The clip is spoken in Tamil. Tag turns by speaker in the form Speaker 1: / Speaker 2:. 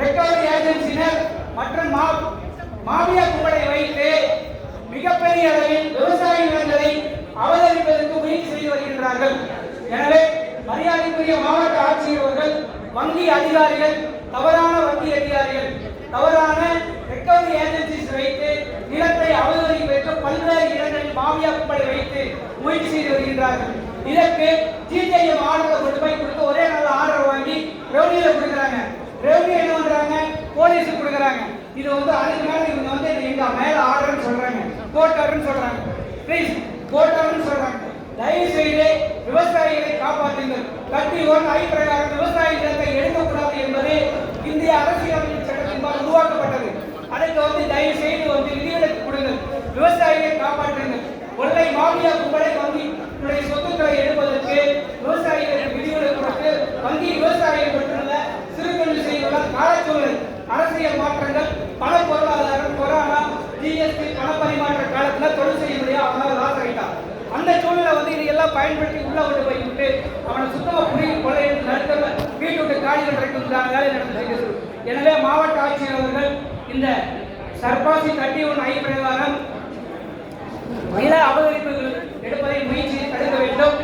Speaker 1: ரெக்கவரி ஏஜென்சியினர் மற்றும் மாபியா கும்பலை வைத்து மிகப்பெரிய அளவில் விவசாய நிலங்களை அவதரிப்பதற்கு முயற்சி செய்து வருகின்றார்கள். எனவே மரியாதைக்குரிய மாவட்ட ஆட்சியர் அவர்கள், வங்கி அதிகாரிகள், தவறான வங்கி அதிகாரிகள், தவறான ரெக்கவரி ஏஜென்சிஸ் வைத்து நிலத்தை அவதரிப்பதற்கு பல்வேறு இடங்களில் மாபியா கும்பலை வைத்து முயற்சி செய்து வருகின்றார்கள். இதற்கு ஜிஜேஎம் ஆர்டரை கொண்டு போய் கொடுத்து ஒரே நாள் ஆர்டர் வாங்கி ரெவன்யூல கொடுக்குறாங்க. ரெவன்யூ என்ன பண்றாங்க? போலீஸுக்கு கொடுக்குறாங்க. இது அதுக்கு மேல இவங்க எங்க மேல ஆர்டர்னு சொல்றாங்க, கோர்ட் ஆர்டர்னு சொல்றாங்க. ப்ளீஸ் கோர்ட் ஆர்டர்னு சொல்றாங்க. தயவு செய்து விவசாயிகளை காப்பாற்றுங்கள். கட்டி 1 ஐ பிரகாரம் விவசாய நிலத்தை எடுக்கக்கூடாது என்பது இந்திய அரசியலமைப்பு சட்டத்தின்பால் உருவாக்கப்பட்டது. அதற்கு தயவு செய்து விதிவிலக்கு கொடுங்கள். விவசாயிகளை காப்பாற்றுங்கள். கொள்ளை மாபியா கும்பலை வங்கியுடைய சொத்துக்களை எடுப்பதற்கு விவசாயிகளுக்கு விதிவிலக்கு கொடுத்து வங்கி விவசாயிகள் மட்டுமல்ல சிறு தொழில் செய்துள்ள காலச்சூழல், அரசியல் மாற்றங்கள், பண பொருளாதாரம், கொரோனா, ஜிஎஸ்டி, பண பரிமாற்ற காலத்தில் தொழில் செய்ய முடியாது. அவனால் லாஸ் ஆகிட்டான். அந்த சூழலை இதையெல்லாம் பயன்படுத்தி உள்ள கொண்டு போய் விட்டு அவனை சுத்தமா புரியும் கொலை நடத்த வீட்டு விட்டு காலிகள் வைக்கின்றான வேலை நடந்து. எனவே மாவட்ட ஆட்சியர் அவர்கள் இந்த சர்பாசி 31 ஐ பிரகாரம் நில அபகரிப்புகள் எடுப்பதை முயற்சி தடுக்க வேண்டும்.